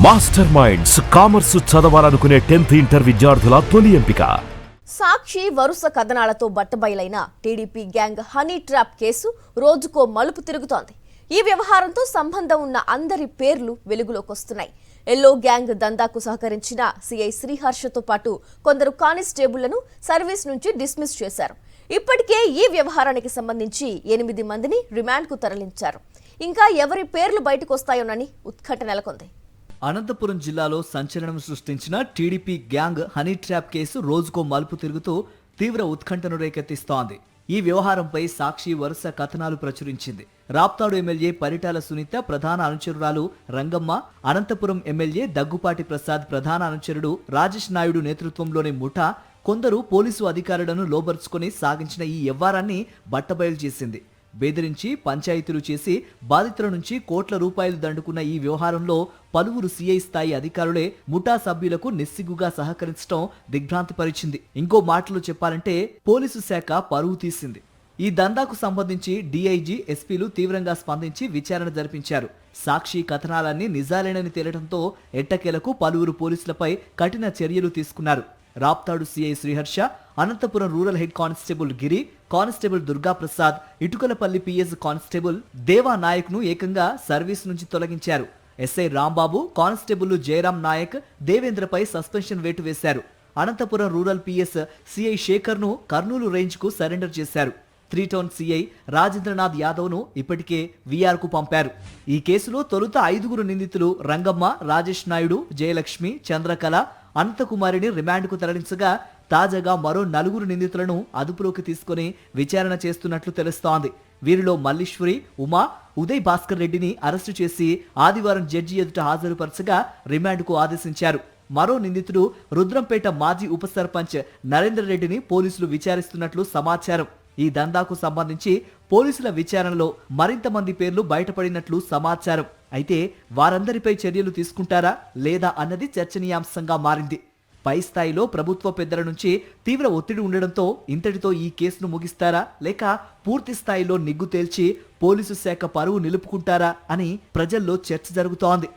Master minds commerce చదవాలనుకునే 10th inter విద్యార్థుల తొలి ఎంపిక. సాక్షి వరుస కథనాలతో బట్టబయలైన TDP gang honey trap case రోజుకో మలుపు తిరుగుతోంది. ఈ వ్యవహారంతో సంబంధం ఉన్న అందరి పేర్లు వెలుగులోకి వస్తున్నాయి. ఎల్లో గ్యాంగ్ దందాకు సహకరించిన సిఐ శ్రీహర్షతో పాటు కొందరు కానిస్టేబుళ్లను సర్వీస్ నుంచి డిస్మిస్ చేశారు. ఇప్పటికే ఈ వ్యవహారానికి సంబంధించి 8 మందిని రిమాండ్కు తరలించారు. ఇంకా ఎవరి పేర్లు బయటకు వస్తాయోనని ఉత్కంఠ నెలకొంది. అనంతపురం జిల్లాలో సంచలనం సృష్టించిన TDP gang honey trap case రోజుకో మలుపు తిరుగుతూ తీవ్ర ఉత్కంఠను రేకెత్తిస్తోంది. ఈ వ్యవహారంపై సాక్షి వరుస కథనాలు ప్రచురించింది. రాప్తాడు ఎమ్మెల్యే పరిటాల సునీత ప్రధాన అనుచరురాలు రంగమ్మ, అనంతపురం ఎమ్మెల్యే దగ్గుపాటి ప్రసాద్ ప్రధాన అనుచరుడు రాజేష్ నాయుడు నేతృత్వంలోని ముఠా కొందరు పోలీసు అధికారులను లోబర్చుకుని సాగించిన ఈ వ్యవహారాన్ని బట్టబయలు చేసింది. బెదిరించి పంచాయతీలు చేసి బాధితుల నుంచి కోట్ల రూపాయలు దండుకున్న ఈ వ్యవహారంలో పలువురు సిఐ స్థాయి అధికారులే ముఠా సభ్యులకు నిస్సిగ్గుగా సహకరించడం దిగ్భ్రాంతిపరిచింది. ఇంకో మాటలో చెప్పాలంటే పోలీసు శాఖ పరువు తీసింది. ఈ దందాకు సంబంధించి డీఐజీ, ఎస్పీలు తీవ్రంగా స్పందించి విచారణ జరిపించారు. సాక్షి కథనాలన్నీ నిజాలేనని తేలడంతో ఎట్టకేలకు పలువురు పోలీసులపై కఠిన చర్యలు తీసుకున్నారు. Raptadu CI Sriharsha, Anantapuram rural head constable Giri, constable Durga Prasad, Itukalapalli PS constable Deva Nayak ను ఏకంగా సర్వీస్ నుంచి తొలగించారు. ఎస్ఐ రాంబాబు, కానిస్టేబుల్ జయరాం నాయక్, దేవేంద్రపై సస్పెన్షన్ వేటు వేశారు. Anantapuram rural PS CI Shekhar ను కర్నూలు రేంజ్ కు సరెండర్ చేశారు. 3 టౌన్ సిఐ రాజేంద్రనాథ్ యాదవ్ ను ఇప్పటికే విఆర్ కు పంపారు. ఈ కేసులో తొలుత 5 నిందితులు రంగమ్మ, రాజేష్ నాయుడు, జయలక్ష్మి, చంద్రకళ, అనంతకుమారిని రిమాండ్కు తరలించగా తాజాగా మరో 4 నిందితులను అదుపులోకి తీసుకుని విచారణ చేస్తున్నట్లు తెలుస్తోంది. వీరిలో మల్లీశ్వరి, ఉమా, ఉదయ్ భాస్కర్ రెడ్డిని అరెస్టు చేసి ఆదివారం జడ్జి ఎదుట హాజరుపరచగా రిమాండ్కు ఆదేశించారు. మరో నిందితుడు రుద్రంపేట మాజీ ఉప సర్పంచ్ నరేందర్ రెడ్డిని పోలీసులు విచారిస్తున్నట్లు సమాచారం. ఈ దందాకు సంబంధించి పోలీసుల విచారణలో మరింత మంది పేర్లు బయటపడినట్లు సమాచారం. అయితే వారందరిపై చర్యలు తీసుకుంటారా లేదా అన్నది చర్చనీయాంశంగా మారింది. పై స్థాయిలో ప్రభుత్వ పెద్దల నుంచి తీవ్ర ఒత్తిడి ఉండడంతో ఇంతటితో ఈ కేసును ముగిస్తారా లేక పూర్తి స్థాయిలో నిగ్గు తేల్చి పోలీసు శాఖ పరువు నిలుపుకుంటారా అని ప్రజల్లో చర్చ జరుగుతోంది.